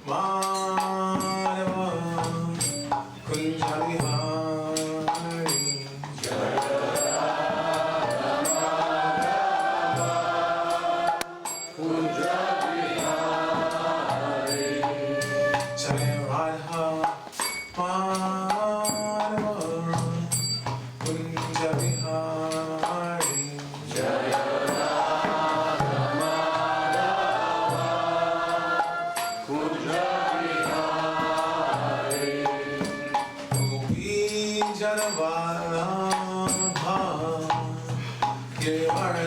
Madhava Kunja Vihari Jaya Radha Madhava Kunja Vihari Gopi Janavallabha Giridhari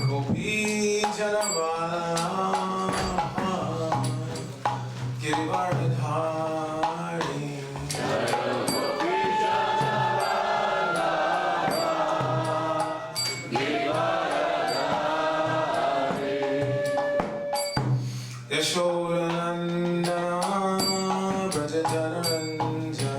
Gopi Janavallabha Giridhari Yashodanandana Brajajanaranja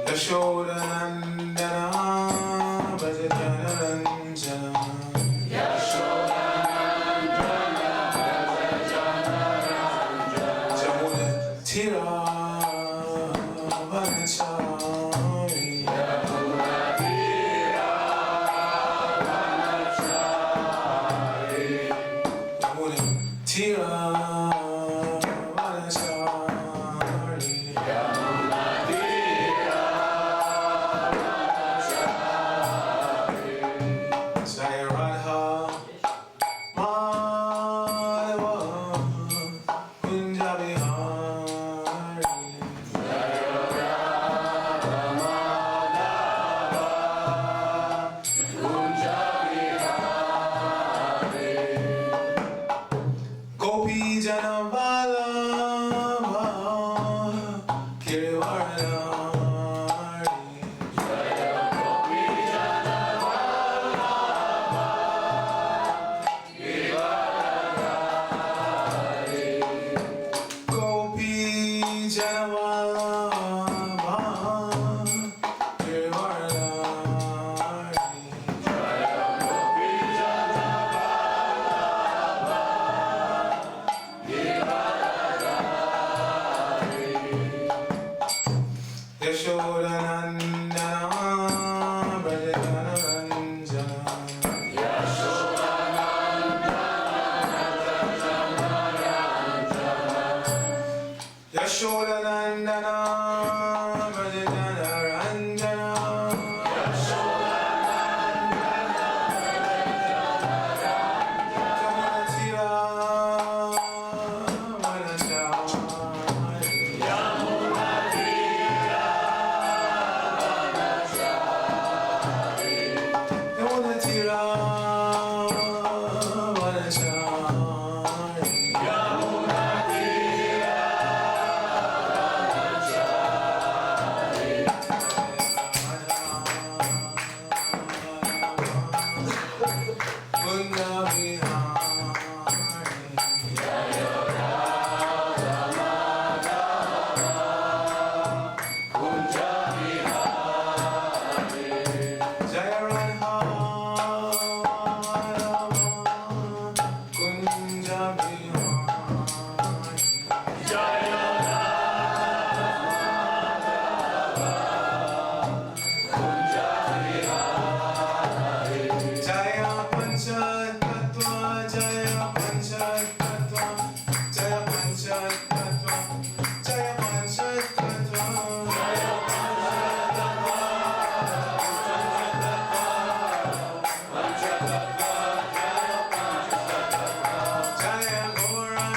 Yashodanandana Brajajanaranja Jamuna Tira Vanachari Jamuna Tira Vanachari Jaya Radha Madhava Kunja Vihari Gopi Janavallabha Giridhari Gopi Janavallabha Giridhari Yashodanandana Brajajanaranja Yashodanandana Brajajanaranja Jamuna Tira Vanachari Jamuna Tira Vanachari Kunja Vihari Jaya Radha Madhava Kunja Vihari Jaya Panchatattva Jaya Panchatattva Jaya Panchatattva Jaya Panchatattva Jaya Gaura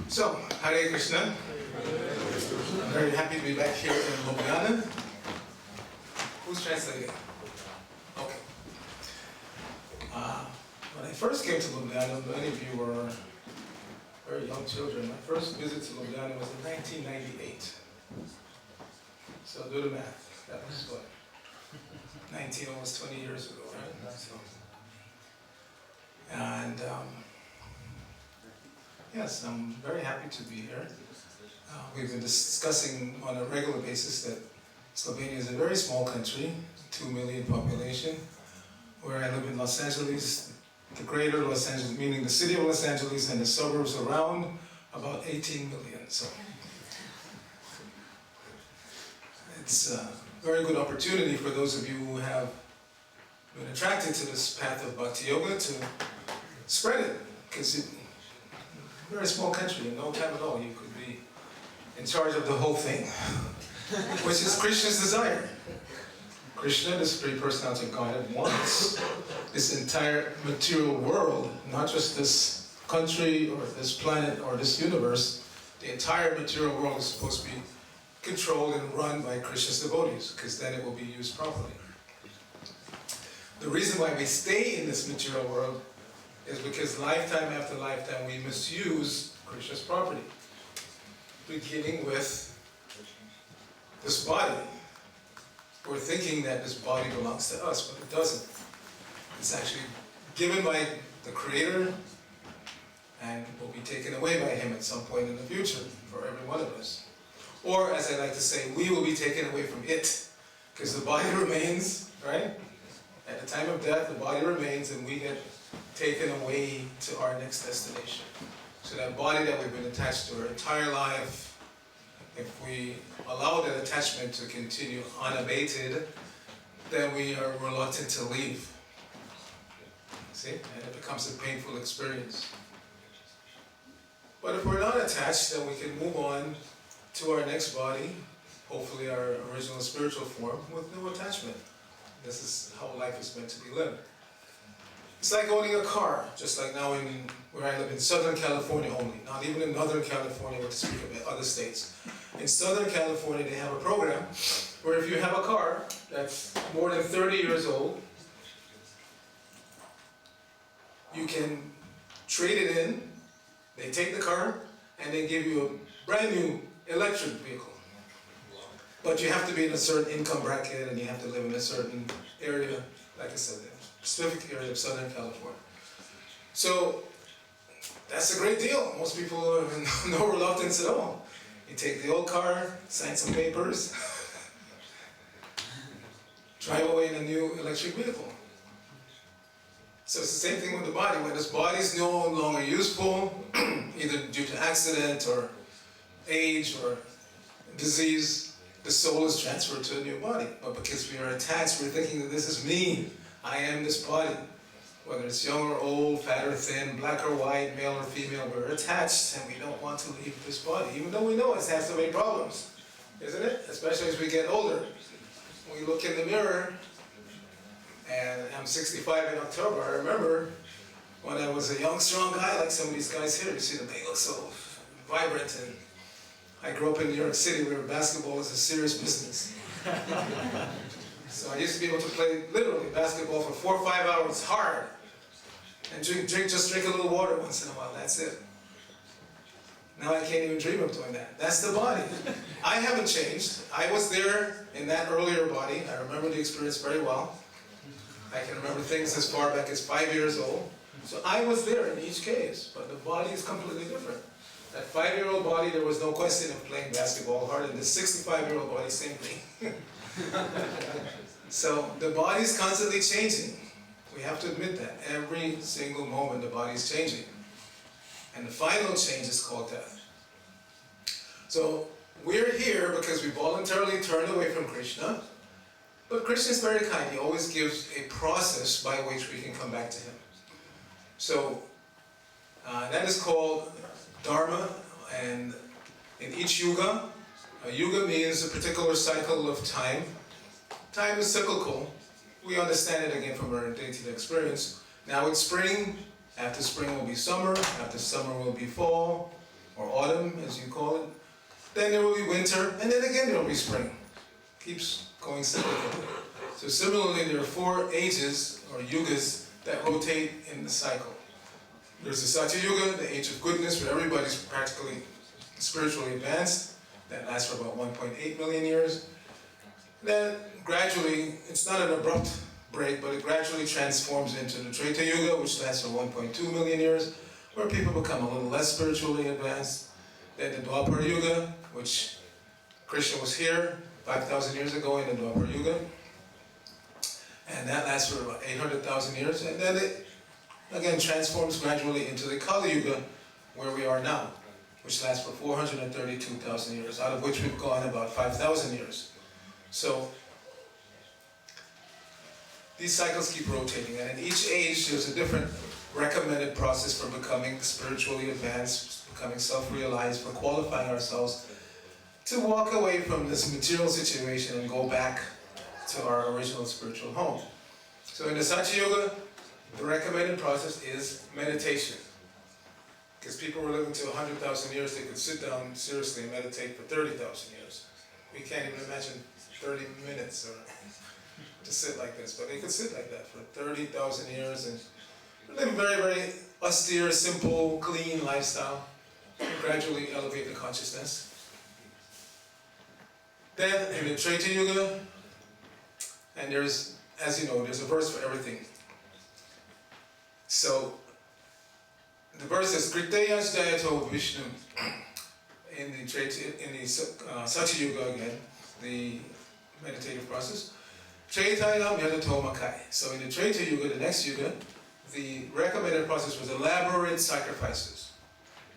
So, Hare Krishna. I'm very happy to be back here in Ljubljana. Who's translating? Okay. When I first came to Ljubljana, many of you were very young children. My first visit to Ljubljana was in 1998. So do the math. That was what? 19, almost 20 years ago, right? So, and yes, I'm very happy to be here. We've been discussing on a regular basis that Slovenia is a very small country, 2 million population, where I live in Los Angeles, the greater Los Angeles, meaning the city of Los Angeles and the suburbs around, about 18 million. So it's a very good opportunity for those of you who have been attracted to this path of Bhakti Yoga to spread it, because it's a very small country, in no time at all you could be in charge of the whole thing, which is Krishna's desire. Krishna, the Supreme Personality of Godhead, wants this entire material world, not just this country or this planet or this universe. The entire material world is supposed to be controlled and run by Krishna's devotees, because then it will be used properly. The reason why we stay in this material world is because lifetime after lifetime we misuse Krishna's property, beginning with this body. We're thinking that this body belongs to us, but it doesn't. It's actually given by the Creator and will be taken away by Him at some point in the future for every one of us. Or, as I like to say, we will be taken away from it, because the body remains, right? At the time of death, the body remains and we get taken away to our next destination. So that body that we've been attached to our entire life, if we allow that attachment to continue unabated, then we are reluctant to leave. See? And it becomes a painful experience. But if we're not attached, then we can move on to our next body, hopefully our original spiritual form, with no attachment. This is how life is meant to be lived. It's like owning a car, just like now where I live in Southern California only, not even in Northern California, what to speak of other states. In Southern California, they have a program where if you have a car that's more than 30 years old, you can trade it in, they take the car, and they give you a brand new electric vehicle. But you have to be in a certain income bracket and you have to live in a certain area, like I said, a specific area of Southern California. So that's a great deal. Most people have no reluctance at all. You take the old car, sign some papers, drive away in a new electric vehicle. So it's the same thing with the body. When this body is no longer useful, either due to accident or age or disease, the soul is transferred to a new body. But because we are attached, we're thinking that this is me. I am this body. Whether it's young or old, fat or thin, black or white, male or female, we're attached and we don't want to leave this body, even though we know it has so many problems, isn't it? Especially as we get older. We look in the mirror, and I'm 65 in October. I remember when I was a young, strong guy like some of these guys here. You see them, they look so vibrant. And I grew up in New York City where basketball is a serious business. So I used to be able to play literally basketball for 4 or 5 hours hard and just drink a little water once in a while. That's it. Now I can't even dream of doing that. That's the body. I haven't changed. I was there in that earlier body. I remember the experience very well. I can remember things as far back as 5 years old. So I was there in each case, but the body is completely different. That 5-year-old body, there was no question of playing basketball hard, and the 65-year-old body, same thing. So the body is constantly changing. We have to admit that. Every single moment the body is changing. And the final change is called death. So we're here because we voluntarily turned away from Krishna. But Krishna is very kind. He always gives a process by which we can come back to Him. So that is called Dharma. And in each yuga, a yuga means a particular cycle of time. Time is cyclical. We understand it again from our day-to-day experience. Now it's spring. After spring will be summer. After summer will be fall. or autumn as you call it. Then there will be winter, and then again there will be spring. Keeps going cyclically. So similarly, there are 4 ages, or yugas, that rotate in the cycle. There's the Satya Yuga, the age of goodness, where everybody's practically spiritually advanced. That lasts for about 1.8 million years. Then gradually, it's not an abrupt break, but it gradually transforms into the Treta Yuga, which lasts for 1.2 million years, where people become a little less spiritually advanced. Then the Dwapara Yuga, which Krishna was here 5,000 years ago in the Dwapara Yuga. And that lasts for about 800,000 years. And then it, again, transforms gradually into the Kali Yuga, where we are now, which lasts for 432,000 years, out of which we've gone about 5,000 years. So these cycles keep rotating, and in each age there's a different recommended process for becoming spiritually advanced, becoming self-realized, for qualifying ourselves to walk away from this material situation and go back to our original spiritual home. So in the Satya Yuga, the recommended process is meditation. Because people were living to 100,000 years, they could sit down seriously and meditate for 30,000 years. We can't even imagine 30 minutes or to sit like this, but they could sit like that for 30,000 years and live a very, very austere, simple, clean lifestyle, and gradually elevate the consciousness. Then in the Treta Yuga, and there's, as you know, there's a verse for everything. So the verse is Kriteyas Jayato Vishnu in the Satya Yuga again, the meditative process. Tretayam Yadato Makai. So in the Treta Yuga, the next Yuga, the recommended process was elaborate sacrifices.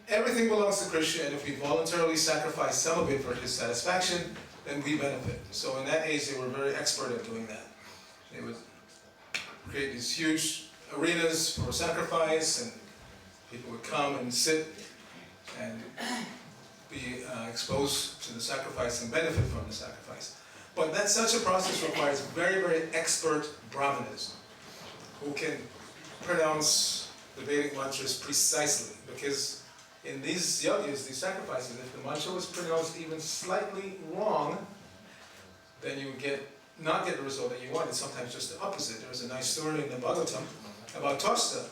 Everything belongs to Krishna, and if we voluntarily sacrifice some of it for his satisfaction, then we benefit. So in that age, they were very expert at doing that. They would create these huge arenas for sacrifice, and people would come and sit and be exposed to the sacrifice and benefit from the sacrifice. But that such a process requires very, very expert brahmanas who can pronounce the Vedic mantras precisely, because in these yajnas, these sacrifices, if the mantra was pronounced even slightly wrong, then you would not get the result that you wanted, sometimes just the opposite. There was a nice story in the Bhagavatam about Tosta,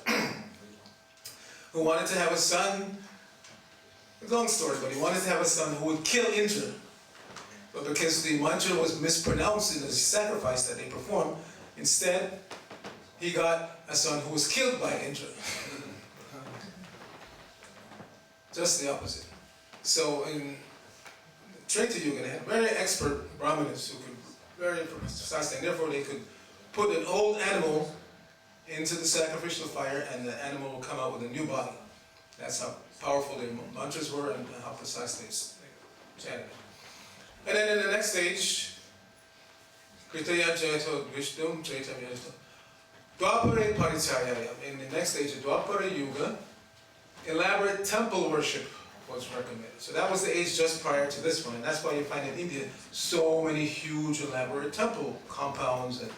who wanted to have a son, a long story, but he wanted to have a son who would kill Indra. But because the mantra was mispronounced in the sacrifice that they performed, instead he got a son who was killed by Indra. Just the opposite. So in Treta Yuga, they had very expert brahmanas who could very precisely, and therefore they could put an old animal into the sacrificial fire, and the animal will come out with a new body. That's how powerful their mantras were and how precisely they chanted. And then in the next stage, Kritaya Jayato Vishnu Treta Jayato Dwapare Paricharyaya. In the next stage of Dwapara Yuga, elaborate temple worship was recommended. So that was the age just prior to this one, and that's why you find in India so many huge elaborate temple compounds. And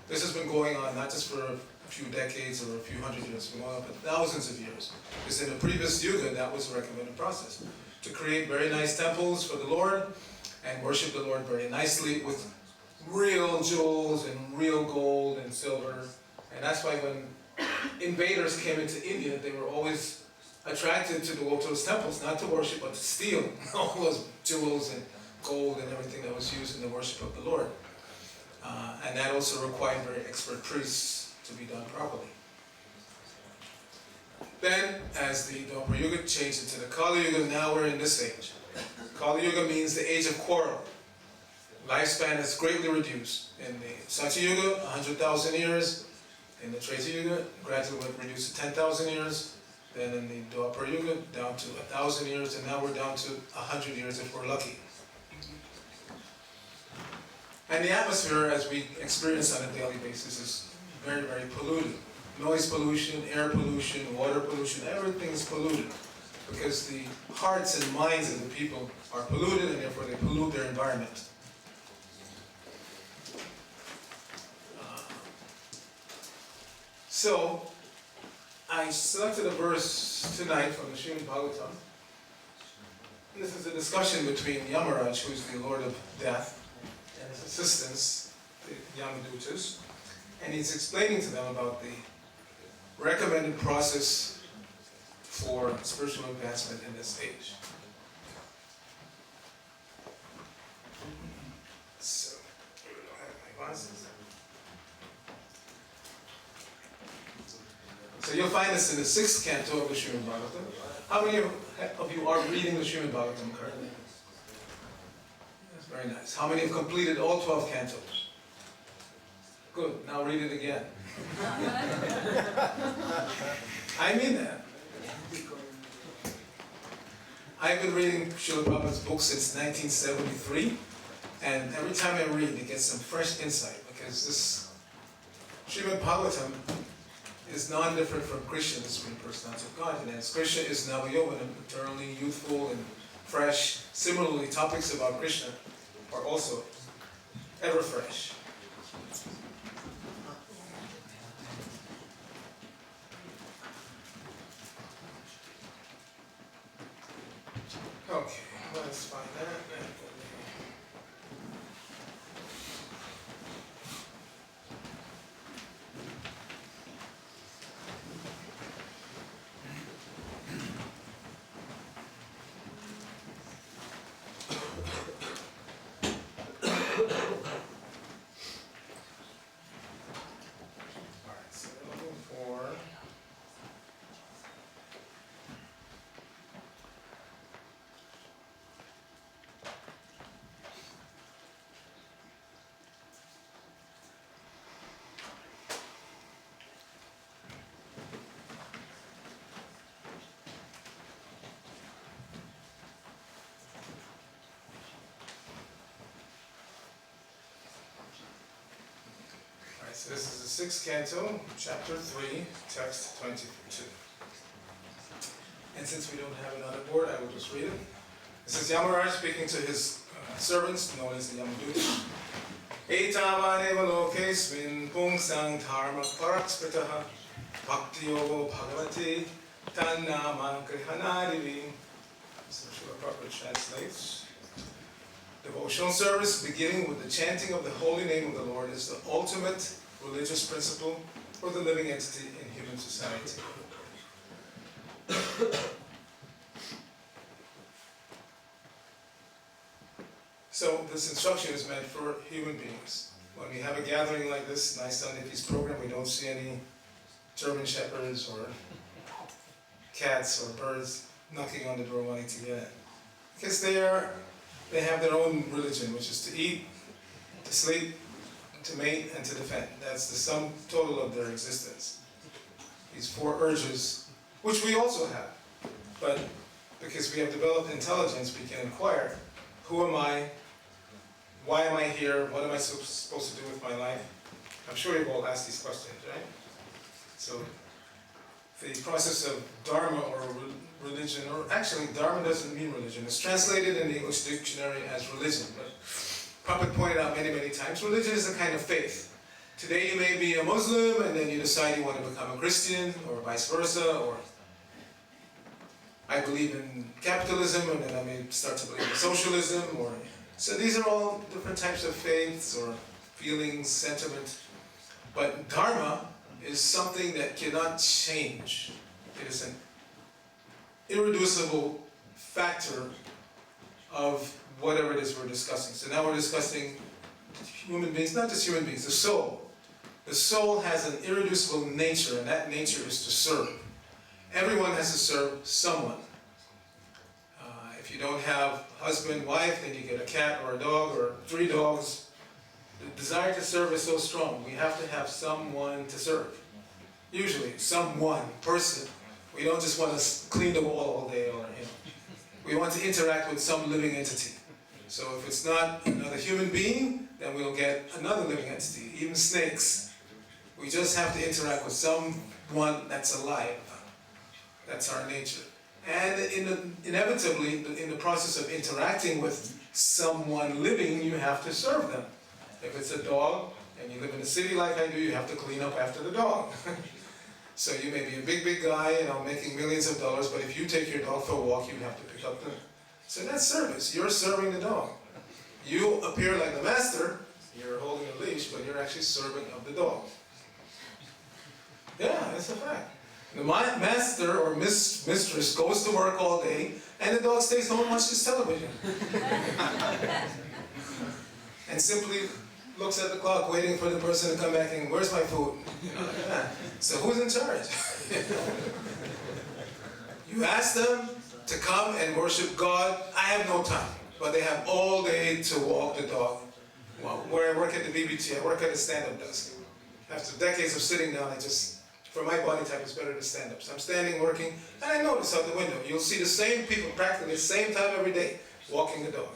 this has been going on not just for a few decades or a few hundred years, it's been going on for thousands of years. Because in the previous Yuga, that was the recommended process. To create very nice temples for the Lord and worship the Lord very nicely with real jewels and real gold and silver. And that's why when invaders came into India, they were always attracted to go to those temples, not to worship, but to steal all those jewels and gold and everything that was used in the worship of the Lord. And that also required very expert priests to be done properly. Then, as the Dwapara Yuga changed into the Kali Yuga, now we're in this age. Kali Yuga means the age of quarrel. Lifespan is greatly reduced. In the Satya Yuga, 100,000 years. In the Treta Yuga, gradually reduced to 10,000 years. Then in the Dwapara Yuga, down to 1,000 years, and now we're down to 100 years if we're lucky. And the atmosphere, as we experience on a daily basis, is very, very polluted. Noise pollution, air pollution, water pollution, everything is polluted. Because the hearts and minds of the people are polluted, and therefore they pollute their environment. So, I selected a verse tonight from the Srimad Bhagavatam, And this is a discussion between Yamaraj, who is the Lord of Death, and his assistants, the Yamadutas, and he's explaining to them about the recommended process for spiritual advancement in this age. So, I don't have my glasses. So you'll find this in the 6th canto of the Srimad Bhagavatam. How many of you are reading the Srimad Bhagavatam currently? That's very nice. How many have completed all 12 cantos? Good, now read it again. I mean that. I've been reading Srila Prabhupada's book since 1973, and every time I read, it gets some fresh insight, because this Srimad Bhagavatam is non-different from Krišna, the Supreme Personality of God. And as Krišna is Navayovan, eternally youthful and fresh, similarly topics about Krišna are also ever fresh. Okay, let's find that. So this is the 6th canto, chapter 3, text 22. And since we don't have another board, I will just read it. This is Yamaraj speaking to his servants, known as the Yamadutas. Etavaneva lokesmin pungsang dharma parakspitaha bhakti yogo bhagavati tannama grihanadivi. So Srila Prabhupada translates. Devotional service, beginning with the chanting of the holy name of the Lord, is the ultimate religious principle for the living entity in human society. So this instruction is meant for human beings. When we have a gathering like this, nice Sunday program, we don't see any German shepherds or cats or birds knocking on the door wanting to get in. Because they have their own religion, which is to eat, to sleep, to mate, and to defend. That's the sum total of their existence. These 4 urges, which we also have. But because we have developed intelligence, we can inquire, who am I? Why am I here? What am I supposed to do with my life? I'm sure you've all asked these questions, right? So the process of dharma or religion, or actually dharma doesn't mean religion. It's translated in the English dictionary as religion, but Prabhupada pointed out many, many times, religion is a kind of faith. Today you may be a Muslim and then you decide you want to become a Christian, or vice versa, or I believe in capitalism and then I may start to believe in socialism, or so these are all different types of faiths or feelings, sentiment. But dharma is something that cannot change. It is an irreducible factor of whatever it is we're discussing. So now we're discussing human beings, not just human beings, the soul. The soul has an irreducible nature, and that nature is to serve. Everyone has to serve someone. If you don't have husband, wife, then you get a cat or a dog or 3 dogs. The desire to serve is so strong. We have to have someone to serve. Usually, someone, person. We don't just want to clean the wall all day, or we want to interact with some living entity. So if it's not another human being, then we'll get another living entity, even snakes. We just have to interact with someone that's alive. That's our nature. And inevitably, in the process of interacting with someone living, you have to serve them. If it's a dog, and you live in a city like I do, you have to clean up after the dog. So you may be a big guy, making millions of dollars, but if you take your dog for a walk, you have to pick up So that's service. You're serving the dog. You appear like the master, you're holding a leash, but you're actually serving of the dog. Yeah, that's a fact. The master or mistress goes to work all day, and the dog stays home and watches television. And simply looks at the clock, waiting for the person to come back and, where's my food? Yeah. So who's in charge? You ask them to come and worship God. I have no time, but they have all day to walk the dog. Well, where I work at the BBT, I work at a stand-up desk. After decades of sitting down, for my body type, it's better to stand up. So I'm standing, working, and I notice out the window, you'll see the same people practically the same time every day, walking the dog.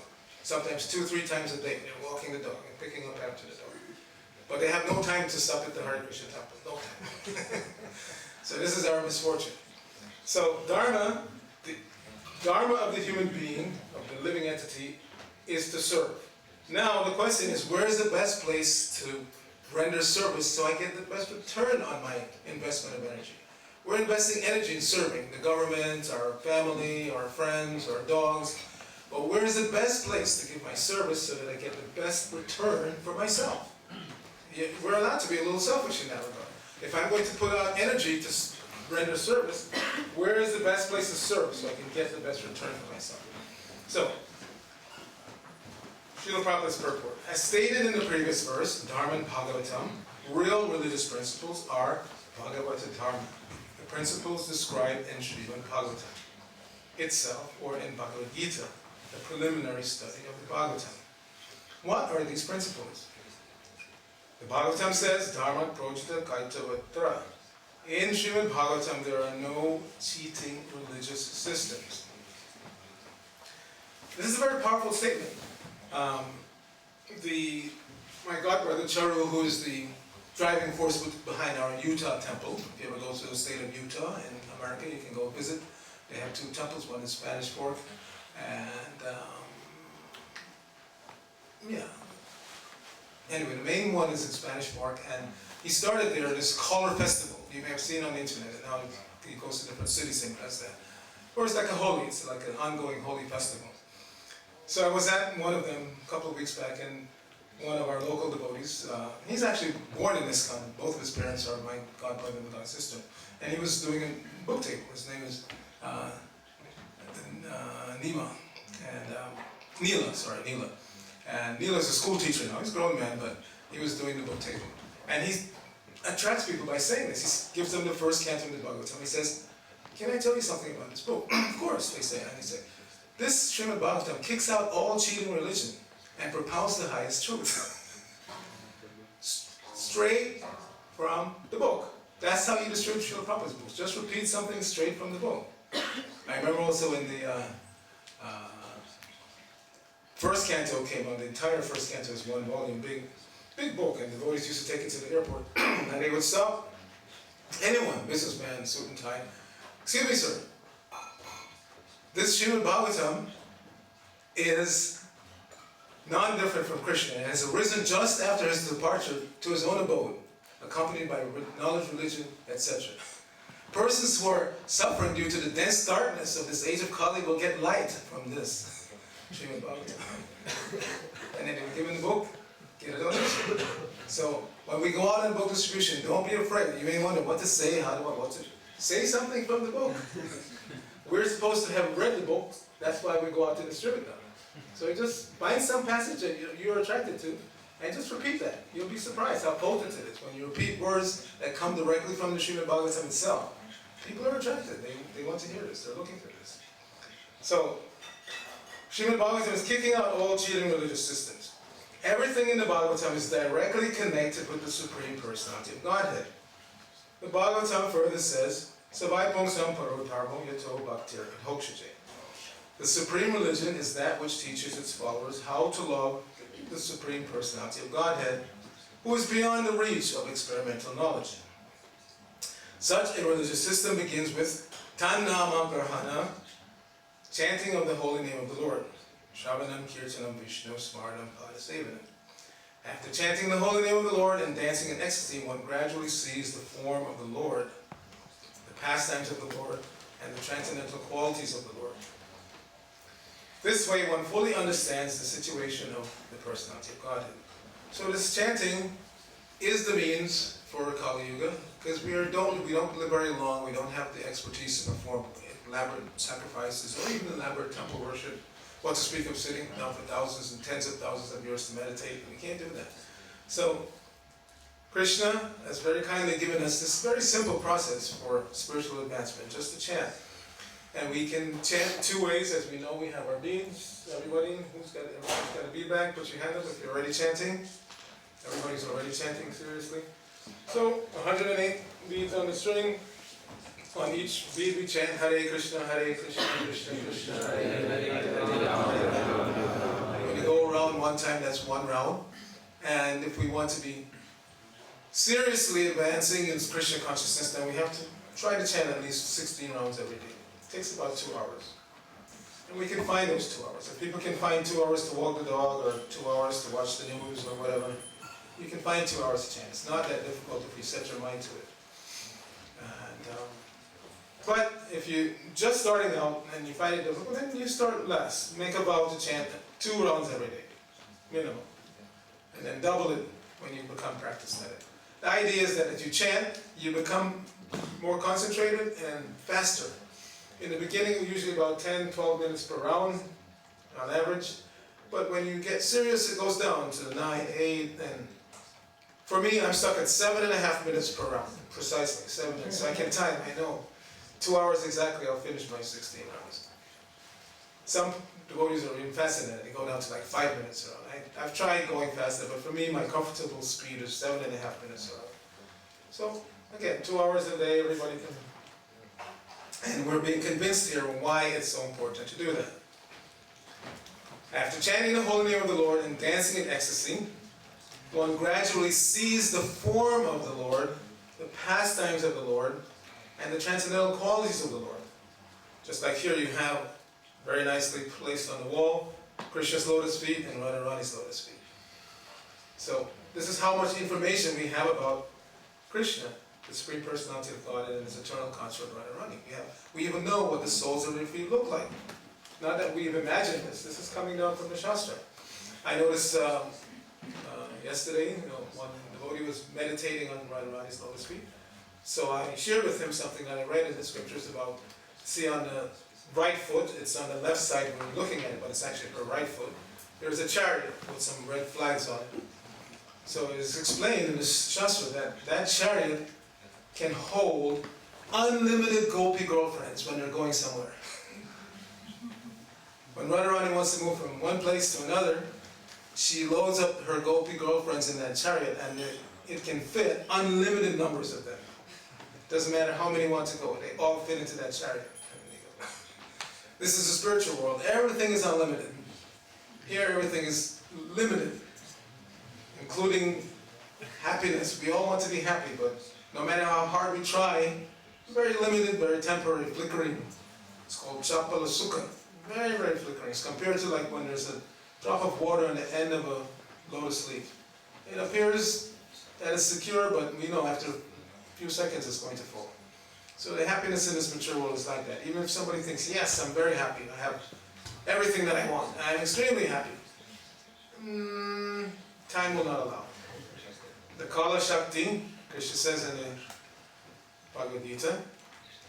Sometimes 2-3 times a day, they're walking the dog and picking up after the dog. But they have no time to stop at the Hare Krishna temple, no time. So this is our misfortune. So Dharma, the Dharma of the human being, of the living entity, is to serve. Now the question is, where is the best place to render service so I get the best return on my investment of energy? We're investing energy in serving the government, our family, our friends, our dogs. But where is the best place to give my service so that I get the best return for myself? We're allowed to be a little selfish in that regard. If I'm going to put out energy to render service, where is the best place to serve so I can get the best return for myself? So, Srila Prabhupada's purport. As stated in the previous verse, Dharma and Bhagavatam, real religious principles are Bhagavata Dharma, the principles described in Srimad Bhagavatam itself, or in Bhagavad Gita, the preliminary study of the Bhagavatam. What are these principles? The Bhagavatam says, Dharma projita kaitavatra. In Srimad Bhagavatam, there are no cheating religious systems. This is a very powerful statement. My godbrother Charu, who is the driving force behind our Utah temple, if you ever go to the state of Utah in America, you can go visit. They have 2 temples, one in Spanish Fork, and yeah. Anyway, the main one is in Spanish Fork, and he started there this color festival. You may have seen on the internet, and now he goes to different cities and does that. Or it's like a holy, it's like an ongoing holy festival. So I was at one of them a couple of weeks back, and one of our local devotees, he's actually born in ISKCON. Both of his parents are my godbrother and god sister. And he was doing a book table. His name is Neela. And Neela is a school teacher now. He's a grown man, but he was doing the book table. And he attracts people by saying this. He gives them the first canto of the Bhagavatam. He says, can I tell you something about this book? Of course, they say. And he said, this Srimad Bhagavatam kicks out all cheating religion and propounds the highest truth. Straight from the book. That's how you distribute Srila Prabhupada's books. Just repeat something straight from the book. I remember also in the first canto came out, the entire first canto is 1 volume, big book, and the devotees used to take it to the airport. And they would stop anyone, businessman, suit and tie. Excuse me, sir. This Srimad Bhagavatam is non-different from Krišna. It has arisen just after his departure to his own abode, accompanied by knowledge, religion, etc. Persons who are suffering due to the dense darkness of this age of Kali will get light from this Srimad Bhagavatam. And then they were given the book, get it understood. So when we go out in book distribution, don't be afraid. You may wonder what to say, what to say something from the book. We're supposed to have read the book, that's why we go out to distribute them. So you just find some passage that you're attracted to, and just repeat that. You'll be surprised how potent it is when you repeat words that come directly from the Srimad Bhagavatam itself. People are attracted, they want to hear this, they're looking for this. So, Srimad Bhagavatam is kicking out all cheating religious systems. Everything in the Bhagavatam is directly connected with the Supreme Personality of Godhead. The Bhagavatam further says, Savai Pungsam Paro Dharmo Yato Bhaktir Adhokshaje. The Supreme Religion is that which teaches its followers how to love the Supreme Personality of Godhead, who is beyond the reach of experimental knowledge. Such a religious system begins with Tannama Grahana, chanting of the holy name of the Lord. Shravanam Kirtanam Vishnu Smarnam Padasevanam. After chanting the holy name of the Lord and dancing in ecstasy, one gradually sees the form of the Lord, the pastimes of the Lord, and the transcendental qualities of the Lord. This way one fully understands the situation of the personality of Godhead. So this chanting is the means for Kali Yuga, because we don't live very long, we don't have the expertise to perform elaborate sacrifices or even elaborate temple worship. What to speak of sitting down for thousands and tens of thousands of years to meditate, we can't do that. So Krishna has very kindly given us this very simple process for spiritual advancement, just to chant. And we can chant two ways, as we know we have our beads. Everybody's got a bead bag, put your hand up if you're already chanting. Everybody's already chanting, seriously. So 108 beads on the string. On each bead we chant Hare Krishna, Krishna Krishna, Hare Hare. When you go around one time, that's one round. And if we want to be seriously advancing in Krishna consciousness, then we have to try to chant at least 16 rounds every day. It takes about 2 hours. And we can find those 2 hours. If people can find 2 hours to walk the dog, or 2 hours to watch the news, or whatever, you can find 2 hours to chant. It's not that difficult if you set your mind to it. And, but if you're just starting out and you find it difficult, then you start less. Make a vow to chant 2 rounds every day, minimum. And then double it when you become practiced at it. The idea is that as you chant, you become more concentrated and faster. In the beginning, usually about 10, 12 minutes per round on average. But when you get serious, it goes down to 9, 8, and for me, I'm stuck at 7.5 minutes per round, precisely, 7 minutes. So I can time, I know. 2 hours exactly, I'll finish my 16 rounds. Some devotees are even faster than that. They go down to like 5 minutes a round. I've tried going faster, but for me, my comfortable speed is 7.5 minutes a round. So, again, 2 hours a day, everybody can. And we're being convinced here why it's so important to do that. After chanting the holy name of the Lord and dancing in ecstasy, one gradually sees the form of the Lord, the pastimes of the Lord, and the transcendental qualities of the Lord. Just like here you have, very nicely placed on the wall, Krishna's lotus feet and Radharani's lotus feet. So this is how much information we have about Krishna, the Supreme Personality of God, and His eternal consort Radharani. We even know what the soles of their feet look like. Not that we've imagined this. This is coming down from the Shastra. I noticed yesterday, one devotee was meditating on Radharani's lotus feet. So I shared with him something that I read in the scriptures about, see on the right foot, it's on the left side when you're looking at it, but it's actually her right foot. There's a chariot with some red flags on it. So it is explained in the Shastra that that chariot can hold unlimited gopi girlfriends when they're going somewhere. When Radharani wants to move from one place to another, she loads up her gopi girlfriends in that chariot, and it can fit unlimited numbers of them. Doesn't matter how many want to go, they all fit into that chariot. This is a spiritual world. Everything is unlimited. Here everything is limited, including happiness. We all want to be happy, but no matter how hard we try, very limited, very temporary, flickering. It's called chapala sukha. Very, very flickering. It's compared to like when there's a drop of water on the end of a lotus leaf. It appears that it's secure, but we know after a few seconds it's going to fall. So the happiness in this mature world is like that. Even if somebody thinks, yes, I'm very happy, I have everything that I want, I'm extremely happy, time will not allow. The Kala Shakti, Krishna says in the Bhagavad Gita,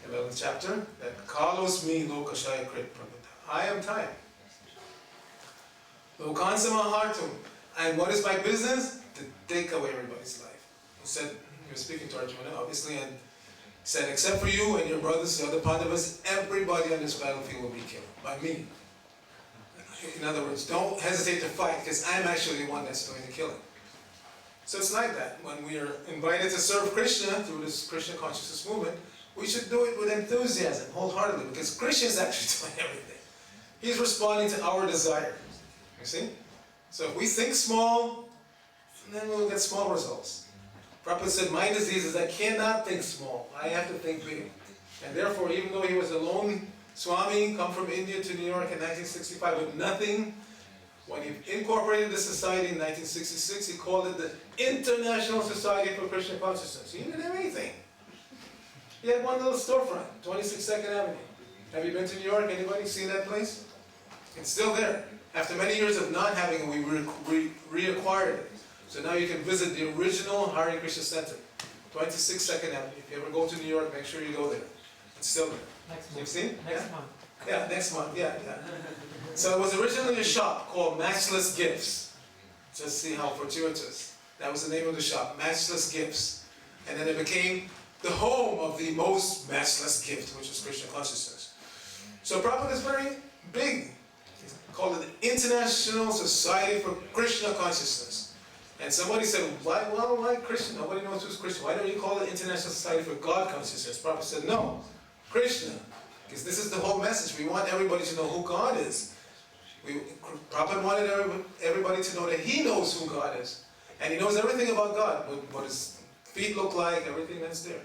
11th chapter, that Kalos mi lokashaya krit pravita. I am time. Lokansama hartum. And what is my business? To take away everybody's life. He said, he was speaking to Arjuna, obviously, and said, except for you and your brothers, the other Pandavas, everybody on this battlefield will be killed by me. In other words, don't hesitate to fight, because I'm actually the one that's doing the killing. So it's like that. When we are invited to serve Krishna through this Krishna consciousness movement, we should do it with enthusiasm, wholeheartedly, because Krishna is actually doing everything. He's responding to our desire. You see? So if we think small, then we'll get small results. Prabhupada said, my disease is I cannot think small. I have to think big. And therefore, even though he was a lone Swami, come from India to New York in 1965 with nothing, when he incorporated the society in 1966, he called it the International Society for Krishna Consciousness. He didn't have anything. He had one little storefront, 26 Second Avenue. Have you been to New York? Anybody seen that place? It's still there. After many years of not having it, we reacquired it. So now you can visit the original Hare Krishna Center, 26 Second Avenue. If you ever go to New York, make sure you go there. It's still there. Next month. You've seen? Next month. Yeah, next month. Yeah. So it was originally a shop called Matchless Gifts. Just see how fortuitous. That was the name of the shop, Matchless Gifts. And then it became the home of the most matchless gift, which is Krishna consciousness. So Prabhupada is very big. He's called it the International Society for Krishna Consciousness. And somebody said, why Krishna? Nobody knows who's Krishna. Why don't you call it International Society for God Consciousness? Prabhupada said, no, Krishna. Because this is the whole message. We want everybody to know who God is. Prabhupada wanted everybody to know that he knows who God is. And he knows everything about God, what his feet look like, everything that's there.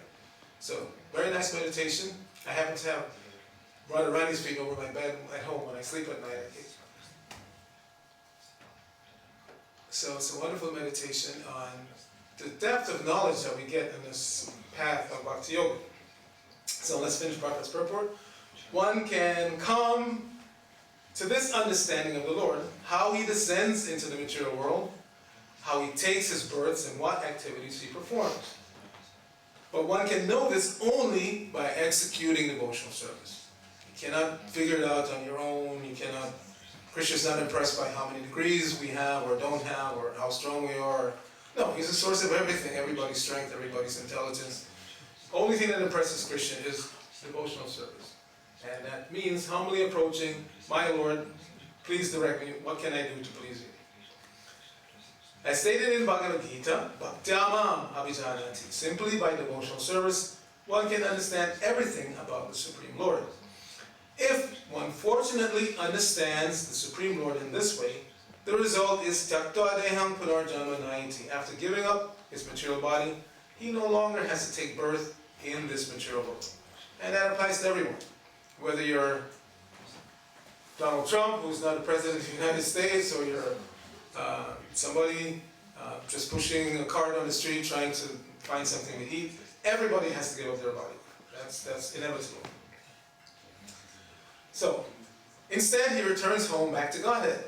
So, very nice meditation. I happen to have Brother Randy's feet over my bed at home when I sleep at night. So it's a wonderful meditation on the depth of knowledge that we get in this path of Bhakti Yoga. So let's finish Prabhupada's purport. One can come to this understanding of the Lord, how he descends into the material world, how he takes his births and what activities he performs. But one can know this only by executing devotional service. You cannot figure it out on your own. You cannot. Krishna's not impressed by how many degrees we have or don't have or how strong we are. No, he's the source of everything, everybody's strength, everybody's intelligence. Only thing that impresses Krishna is devotional service. And that means humbly approaching, my Lord, please direct me, what can I do to please you? As stated in Bhagavad Gita, Bhaktyamam Abhijanati, simply by devotional service, one can understand everything about the Supreme Lord. If one fortunately understands the Supreme Lord in this way, the result is Tyaktva Deham Punarjanma Nayati. After giving up his material body, he no longer has to take birth in this material world. And that applies to everyone. Whether you're Donald Trump, who's not the President of the United States, or you're somebody just pushing a cart on the street trying to find something to eat, everybody has to give up their body. That's inevitable. So, instead he returns home back to Godhead.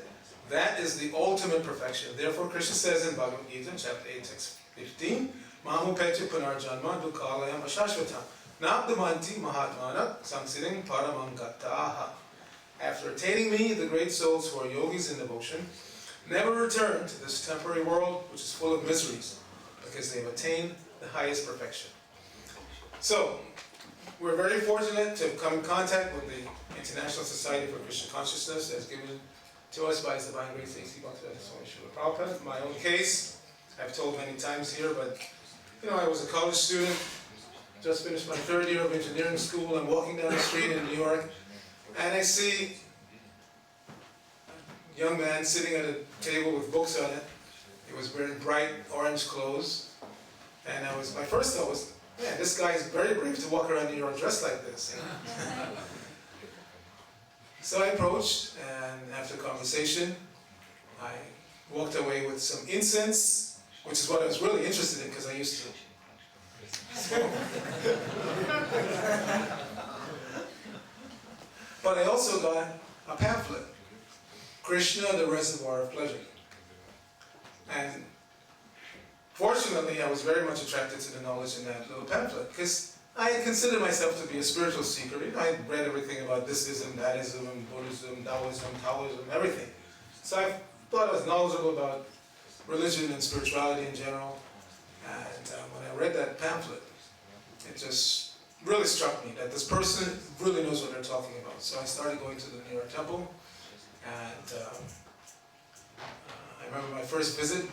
That is the ultimate perfection. Therefore Krishna says in Bhagavad Gita, chapter 8, text 15, Mamu Petya Punarjanma Dukhalayam Ashashvatam Nabdamanti Mahatmana Samsiddhing Paramangataha. After attaining me, the great souls who are yogis in devotion never return to this temporary world which is full of miseries, because they have attained the highest perfection. So, we're very fortunate to come in contact with the International Society for Krishna Consciousness, as given to us by His Divine Grace A.C. Bhaktivedanta Swami Srila Prabhupada. My own case, I've told many times here, but I was a college student, just finished my third year of engineering school. I'm walking down the street in New York, and I see a young man sitting at a table with books on it. He was wearing bright orange clothes, and my first thought was, man, this guy is very brave to walk around New York dressed like this. So I approached, and after conversation, I walked away with some incense, which is what I was really interested in, because I used to smoke. But I also got a pamphlet, Krishna, the Reservoir of Pleasure. And fortunately, I was very much attracted to the knowledge in that little pamphlet, because I consider myself to be a spiritual seeker. I read everything about thisism, thatism, Buddhism, Taoism, everything. So I thought I was knowledgeable about religion and spirituality in general. And when I read that pamphlet, it just really struck me that this person really knows what they're talking about. So I started going to the New York Temple, and I remember my first visit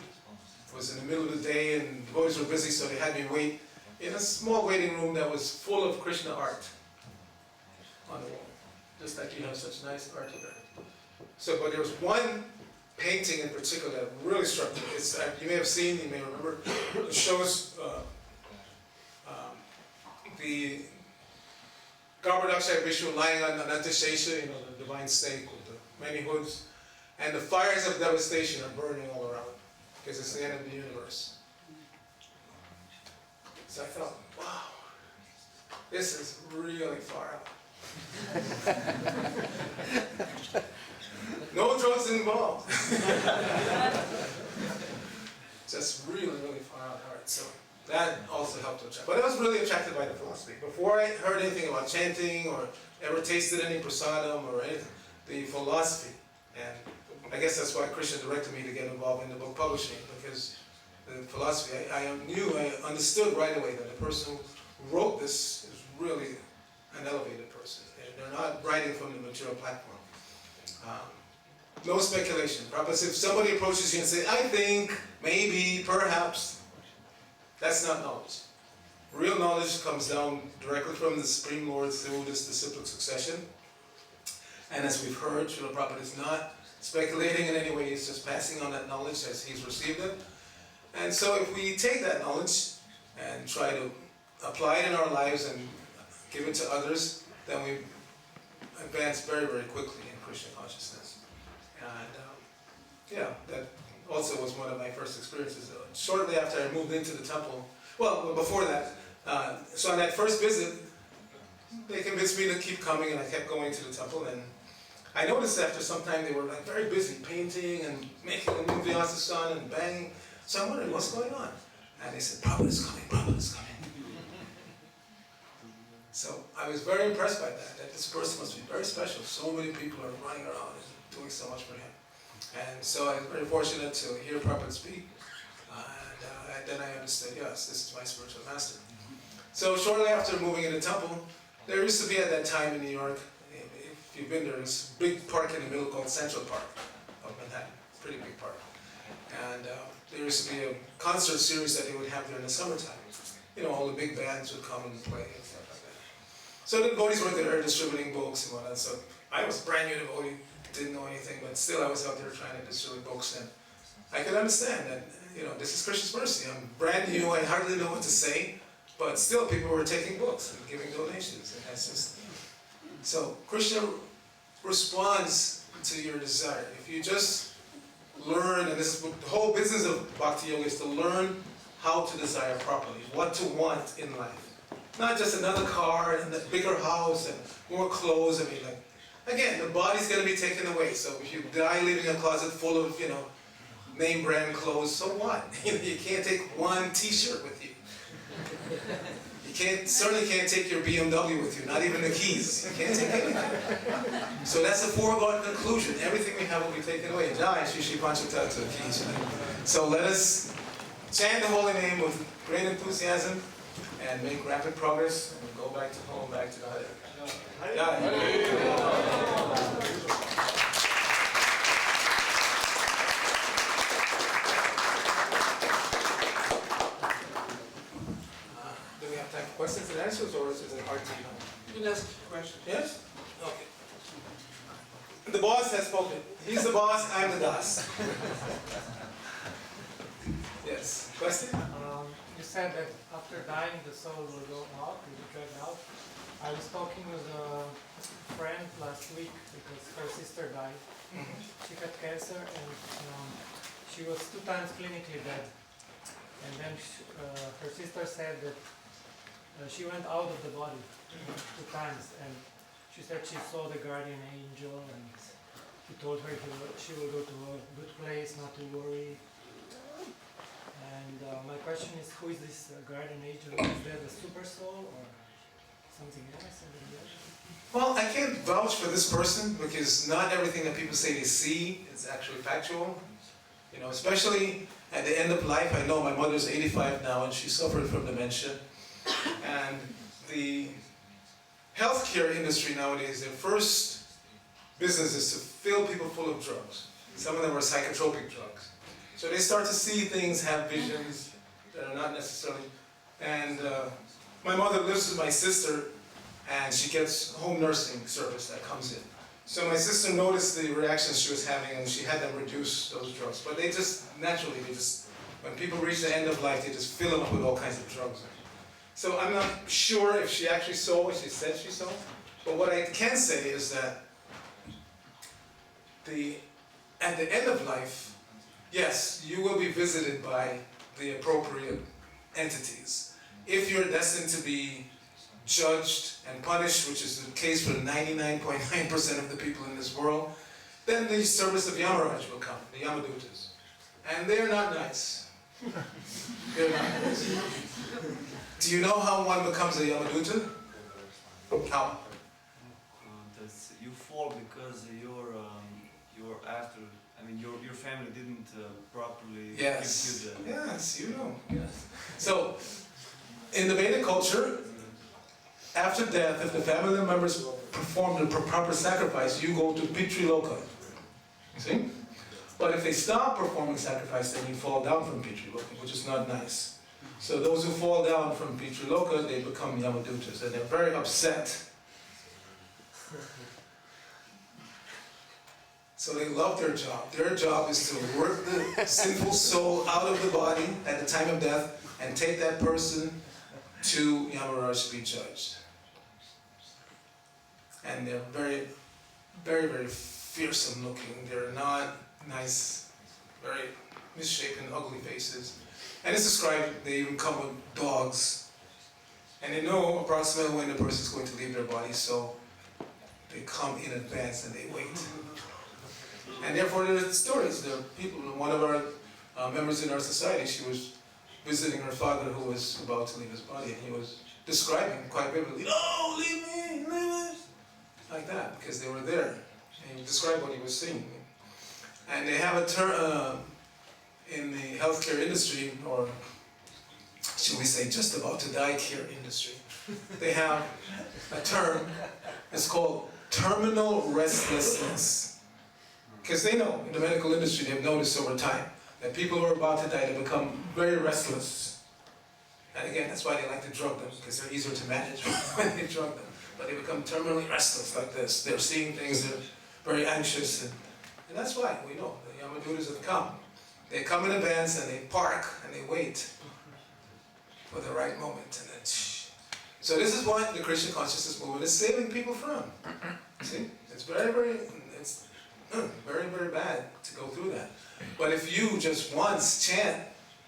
was in the middle of the day, and the boys were busy, so they had me wait in a small waiting room that was full of Krishna art on the wall. Just like you have such nice art here. So, but there was one painting in particular that really struck me. It's, you may have seen, you may remember, it shows the Garbhodakshaya Vishnu lying on Anantashesha, the divine snake with the many hoods, and the fires of devastation are burning all around, because it's the end of the universe. So I thought, wow, this is really far out. wasn't involved. Just really, really far out heart. So that also helped to attract. But I was really attracted by the philosophy. Before I heard anything about chanting or ever tasted any prasadam or anything, the philosophy. And I guess that's why Krišna directed me to get involved in the book publishing, because the philosophy, I understood right away that the person who wrote this is really an elevated person. And they're not writing from the material platform. No speculation. Prabhupada said, if somebody approaches you and says, I think, maybe, perhaps, that's not knowledge. Real knowledge comes down directly from the Supreme Lord through this disciplic succession. And as we've heard, Srila Prabhupada is not speculating in any way, he's just passing on that knowledge as he's received it. And so if we take that knowledge and try to apply it in our lives and give it to others, then we advance very, very quickly in Krishna consciousness. And yeah, that also was one of my first experiences. Shortly after I moved into the temple, well, before that, so on that first visit, they convinced me to keep coming, and I kept going to the temple. And I noticed after some time they were like very busy painting and making a new Vyasa and banging. So I wondered, what's going on? And they said, Prabhupada is coming, Prabhupada is coming. So I was very impressed by that this person must be very special. So many people are running around and doing so much for him. And so I was very fortunate to hear Prabhupada speak. And then I understood, yes, this is my spiritual master. So shortly after moving into the temple, there used to be at that time in New York, if you've been there, this big park in the middle called Central Park of Manhattan. Pretty big park. And there used to be a concert series that they would have there in the summertime. You know, all the big bands would come and play and stuff like that. So the devotees were there distributing books and whatnot. So I was brand new devotee, didn't know anything, but still I was out there trying to distribute books. And I could understand that, you know, this is Krishna's mercy. I'm brand new, I hardly know what to say, but still people were taking books and giving donations. And that's just, so Krishna responds to your desire. If you just learn, and this is the whole business of Bhakti Yoga, is to learn how to desire properly, what to want in life. Not just another car and a bigger house and more clothes. I mean, like, again, the body's going to be taken away. So if you die leaving a closet full of, you know, name brand clothes, so what? You can't take one T-shirt with you. You certainly can't take your BMW with you, not even the keys. You can't take anything. So that's a foregone conclusion. Everything we have will be taken away. Jai Shri Shri Panchatattva keys. So let us chant the holy name with great enthusiasm and make rapid progress and go back to home, back to God. Do we have time for questions and answers, or is it hard to know? You can ask a question. Yes? Okay. The boss has spoken. He's the boss, I'm the das. Yes. Question? You said that after dying the soul will go out, will be dragged out. I was talking with a friend last week because her sister died. She had cancer and she was 2 times clinically dead. And then her sister said that she went out of the body 2 times, and she said she saw the guardian angel and he told her she will go to a good place, not to worry. And my question is, who is this guardian angel? Is that a super soul or something else? Well, I can't vouch for this person because not everything that people say they see is actually factual. You know, especially at the end of life. I know my mother's 85 now and she suffered from dementia. And the healthcare industry nowadays, their first business is to fill people full of drugs. Some of them are psychotropic drugs. So they start to see things, have visions that are not necessarily. And my mother lives with my sister, and she gets home nursing service that comes in. So my sister noticed the reactions she was having, and she had them reduce those drugs. But they just, naturally, when people reach the end of life, they just fill them up with all kinds of drugs. So I'm not sure if she actually saw what she said she saw. But what I can say is that at the end of life, yes, you will be visited by the appropriate entities. If you're destined to be judged and punished, which is the case for 99.9% of the people in this world, then the service of Yamaraj will come, the Yamadutas. And they're not nice. They're not nice. Do you know how one becomes a Yamaduta? How? You fall because you're after. I mean, your family didn't properly Yes. give you the. Yes, you know. Yes. So, in the Vedic culture, after death, if the family members perform the proper sacrifice, you go to Pitriloka. You see? But if they stop performing sacrifice, then you fall down from Pitriloka, which is not nice. So those who fall down from Pitriloka, they become Yamadutas, and they're very upset. So they love their job. Their job is to work the sinful soul out of the body at the time of death and take that person to Yamaraj to be judged. And they're very, very, very fearsome looking. They're not nice, very misshapen, ugly faces. And it's described, they even come with dogs. And they know approximately when the person is going to leave their body, so they come in advance and they wait. And therefore there are stories. There are people, one of our members in our society, she was visiting her father who was about to leave his body, and he was describing quite vividly, "No, leave me, leave me," like that, because they were there. And he described what he was seeing. And they have a term in the healthcare industry, or should we say just about to die care industry, they have a term, it's called terminal restlessness. Because they know, in the medical industry, they've noticed over time that people who are about to die, they become very restless. And again, that's why they like to drug them, because they're easier to manage when they drug them. But they become terminally restless like this. They're seeing things, they're very anxious. And that's why we know the Yamadutas have come. They come in advance and they park and they wait for the right moment. And then, so this is what the Krishna consciousness movement is saving people from. See? It's very, very bad to go through that. But if you just once chant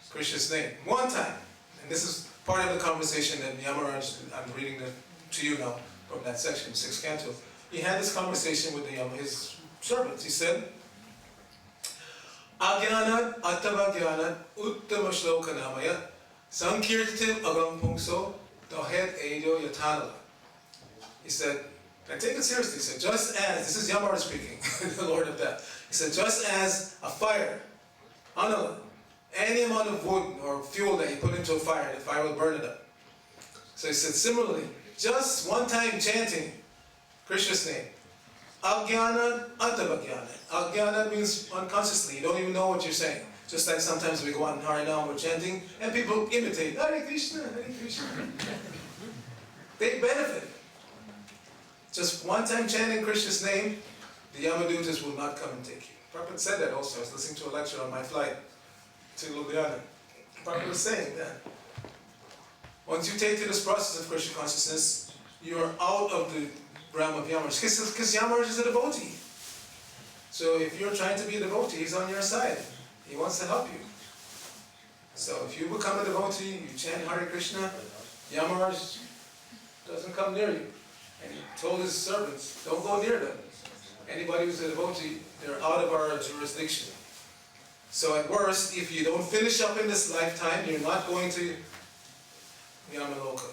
Krishna's name, one time, and this is part of the conversation that Yamaraj, I'm reading to you now from that section, 6th canto, he had this conversation with his servants. He said, Agyanat Attavagyanat Uttama Shloka Namaya Sankirtim Agam Pungso Dohet Edo Yatanala. He said, and take it seriously, he said, just as, this is Yamaraj speaking, the Lord of Death. He said, just as a fire, anala, any amount of wood or fuel that you put into a fire, the fire will burn it up. So he said, similarly, just one time chanting Krishna's name, Agyana Antavagyana. Agyana means unconsciously, you don't even know what you're saying. Just like sometimes we go out in Harinam, we're chanting, and people imitate, Hare Krishna, Hare Krishna. They benefit. Just one time chanting Krishna's name, the Yamadutas will not come and take you. Prabhupada said that also. I was listening to a lecture on my flight to Ljubljana. Prabhupada was saying that once you take to this process of Krishna consciousness, you are out of the realm of Yamaraj. Because Yamaraj is a devotee. So if you're trying to be a devotee, he's on your side. He wants to help you. So if you become a devotee, you chant Hare Krishna, Yamaraj doesn't come near you. And he told his servants, don't go near them. Anybody who's a devotee, they're out of our jurisdiction. So at worst, if you don't finish up in this lifetime, you're not going to Yamaloka.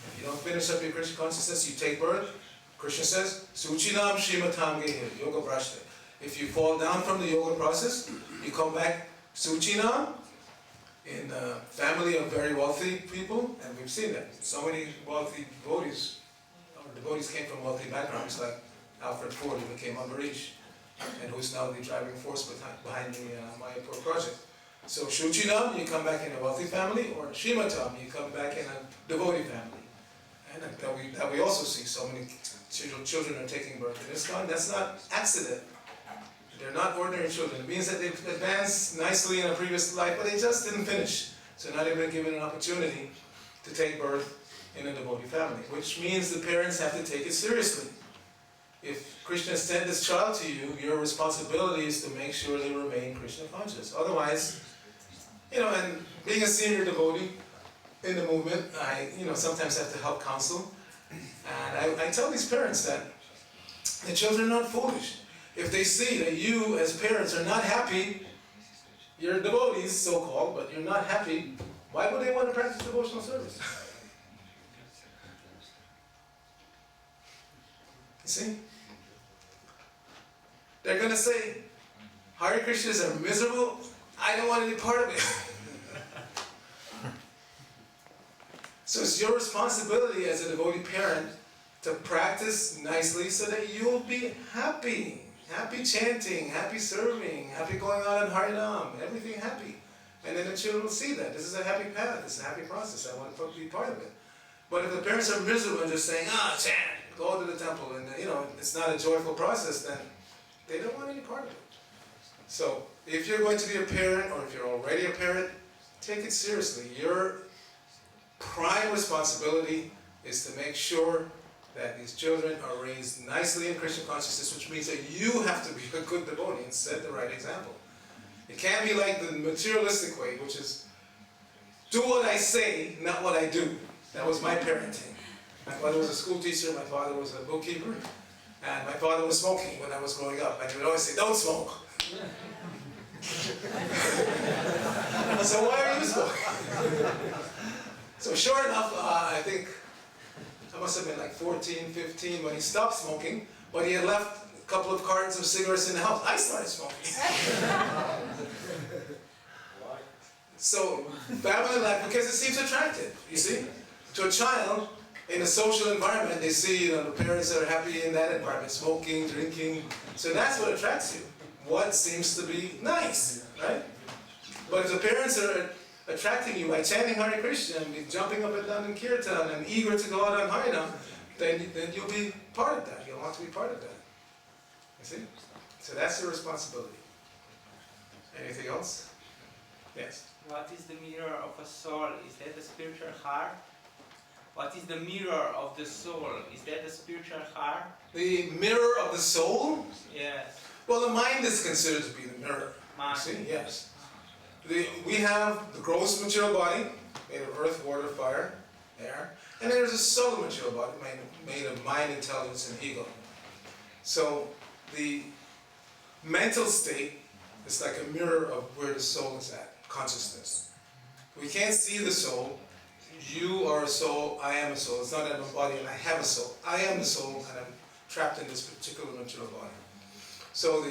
If you don't finish up your Krishna consciousness, you take birth. Krishna says, Suchinam Shrimatam Gehe, Yoga Brashta. If you fall down from the yoga process, you come back Suchinam in a family of very wealthy people, and we've seen that. So many wealthy devotees. Devotees came from wealthy backgrounds, like Alfred Ford, who became Ambarish, and who's now the driving force behind the Mayapur project. So Shuchinam, you come back in a wealthy family, or Shimatam, you come back in a devotee family. And that we also see so many children are taking birth in ISKCON. That's not accident. They're not ordinary children. It means that they've advanced nicely in a previous life, but they just didn't finish. So now they've been given an opportunity to take birth in a devotee family, which means the parents have to take it seriously. If Krishna sent this child to you, your responsibility is to make sure they remain Krishna conscious. Otherwise, and being a senior devotee in the movement, I, sometimes have to help counsel. And I tell these parents that the children are not foolish. if they see that you as parents are not happy, you're devotees, so-called, but you're not happy, why would they want to practice devotional service? You see? They're going to say, Hare Krishnas are miserable, I don't want any part of it. So it's your responsibility as a devotee parent to practice nicely so that you'll be happy. Happy chanting, happy serving, happy going on in Harinam, everything happy. And then the children will see that. This is a happy path, this is a happy process, I want to be part of it. But if the parents are miserable and just saying, chant, go to the temple, and it's not a joyful process, then they don't want any part of it. So, if you're going to be a parent, or if you're already a parent, take it seriously. Your prime responsibility is to make sure that these children are raised nicely in Krishna consciousness, which means that you have to be a good devotee and set the right example. It can't be like the materialistic way, which is, do what I say, not what I do. That was my parenting. My father was a school teacher, my father was a bookkeeper, and my father was smoking when I was growing up, and he would always say, don't smoke. So why are you smoking? So sure enough, I think I must have been like 14, 15 when he stopped smoking, but he had left a couple of cartons of cigarettes in the house. I started smoking. So, family life, because it seems attractive, you see? To a child, in a social environment, they see the parents that are happy in that environment, smoking, drinking. So that's what attracts you. What seems to be nice, right? But if the parents are attracting you by chanting Hare Krishna and jumping up and down in Kirtan and eager to go out on Harinam, then you'll be part of that. You'll want to be part of that. You see? So that's your responsibility. Anything else? Yes? What is the mirror of a soul? Is that the spiritual heart? What is the mirror of the soul? Is that the spiritual heart? The mirror of the soul? Yes. Well, the mind is considered to be the mirror. Mind. You see? Yes. We have the gross material body, made of earth, water, fire, air. And then there's a subtle material body, made of mind, intelligence, and ego. So the mental state is like a mirror of where the soul is at, consciousness. We can't see the soul. You are a soul, I am a soul. It's not that I'm a body and I have a soul. I am the soul and I'm trapped in this particular material body. So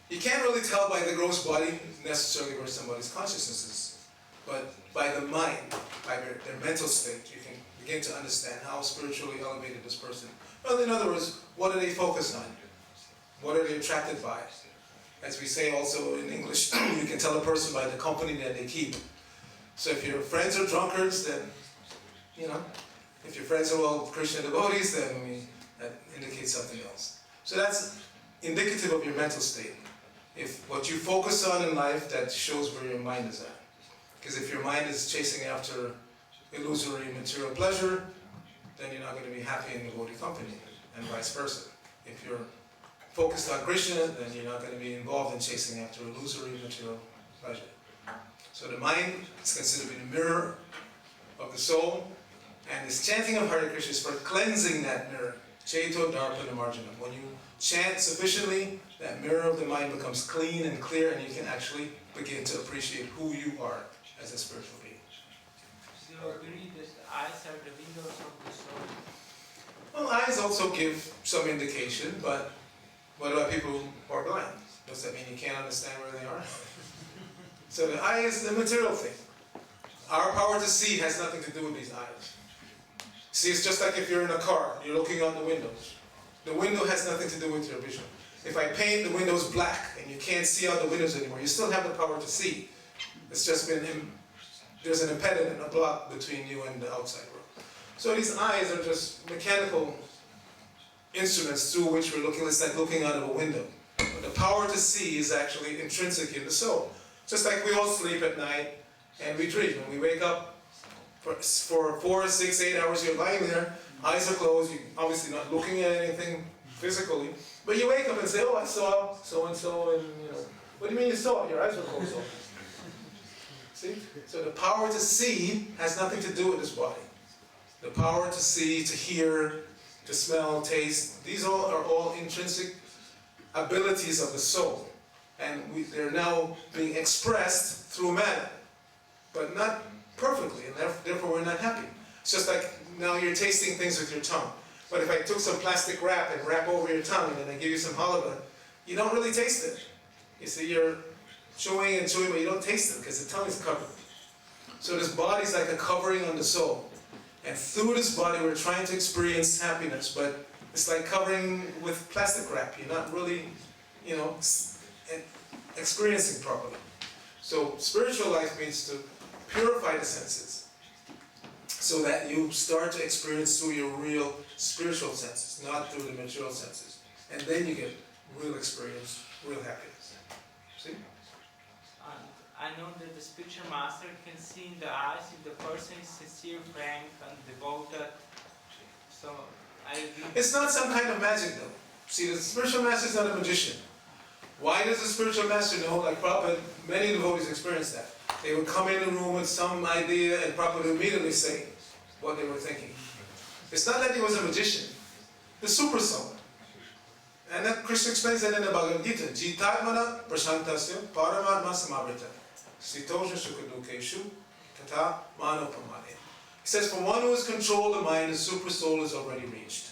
you can't really tell by the gross body necessarily where somebody's consciousness is. But by the mind, by their mental state, you can begin to understand how spiritually elevated this person is. Well, in other words, what are they focused on? What are they attracted by? As we say also in English, you can tell a person by the company that they keep. So if your friends are drunkards, then, if your friends are all Krishna devotees, then that indicates something else. So that's indicative of your mental state. If what you focus on in life, that shows where your mind is at. Because if your mind is chasing after illusory material pleasure, then you're not going to be happy in devotee company, and vice versa. If you're focused on Krishna, then you're not going to be involved in chasing after illusory material pleasure. So the mind is considered to be the mirror of the soul, and this chanting of Hare Krishna is for cleansing that mirror. Cheto Darpana Marjana. When you chant sufficiently, that mirror of the mind becomes clean and clear, and you can actually begin to appreciate who you are as a spiritual being. Do you agree that the eyes are the windows of the soul? Well, eyes also give some indication, but what about people who are blind? Does that mean you can't understand where they are? So the eye is the material thing. Our power to see has nothing to do with these eyes. See, it's just like if you're in a car, you're looking out the windows. The window has nothing to do with your vision. If I paint the windows black and you can't see out the windows anymore, you still have the power to see. It's just there's an impediment, a block between you and the outside world. So these eyes are just mechanical instruments through which we're looking. It's like looking out of a window. But the power to see is actually intrinsic in the soul. Just like we all sleep at night and we dream. When we wake up, for 4, 6, 8 hours you're lying there, eyes are closed, you're obviously not looking at anything physically, but you wake up and say, oh, I saw so-and-so, and what do you mean you saw? Your eyes were closed open. See? So the power to see has nothing to do with this body. The power to see, to hear, to smell, taste, these are all intrinsic abilities of the soul. And they're now being expressed through matter, but not perfectly, and therefore we're not happy. It's just like now you're tasting things with your tongue. But if I took some plastic wrap and wrap over your tongue and then I give you some halibut, you don't really taste it. You see, you're chewing and chewing, but you don't taste it because the tongue is covered. So this body is like a covering on the soul. And through this body we're trying to experience happiness, but it's like covering with plastic wrap. You're not really, experiencing properly. So spiritual life means to purify the senses so that you start to experience through your real spiritual senses, not through the material senses. And then you get real experience, real happiness. See? I know that the spiritual master can see in the eyes if the person is sincere, frank, and devoted. So I agree. It's not some kind of magic though. See, the spiritual master is not a magician. Why does the spiritual master know? Like Prabhupada, many devotees experience that. They would come in the room with some idea and Prabhupada would immediately say what they were thinking. It's not that he was a magician. The super soul. And that Krishna explains that in the Bhagavad Gita. Jitatmana prashantasya paramatma samavrita. Sitosha sukadukeshu tata manopamane. He says, for one who has controlled the mind, the super soul is already reached.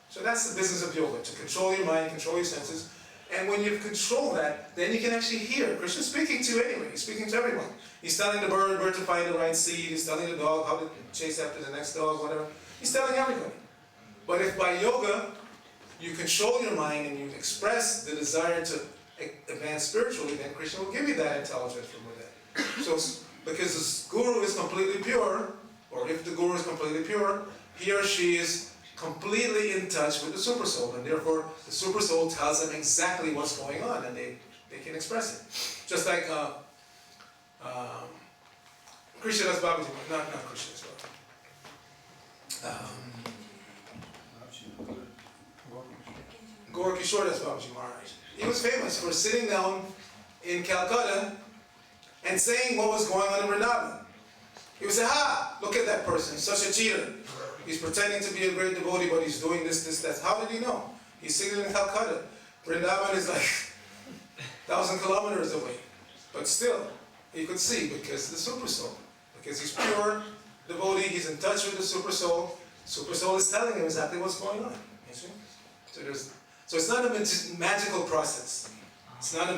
So that's the business of yoga, to control your mind, control your senses. And when you've controlled that, then you can actually hear. Krishna's speaking to you anyway. He's speaking to everyone. He's telling the bird where to find the right seed. He's telling the dog how to chase after the next dog, whatever. He's telling everybody. But if by yoga, you control your mind and you express the desire to advance spiritually, then Krishna will give you that intelligence from within. So, because the guru is completely pure, or if the guru is completely pure, he or she is completely in touch with the super soul, and therefore the super soul tells them exactly what's going on, and they can express it. Just like Krishna Das Babaji, not Krishna as well. Gaura Kishore Das Babaji Maharaj. He was famous for sitting down in Calcutta and saying what was going on in Vrindavan. He would say, "Ha! Look at that person, he's such a cheater. He's pretending to be a great devotee, but he's doing this, that." How did he know? He's sitting in Calcutta. Vrindavan is like 1,000 kilometers away. But still, he could see because the super soul. Because he's pure devotee, he's in touch with the super soul. Super soul is telling him exactly what's going on. You see? So it's not a magical process. It's not a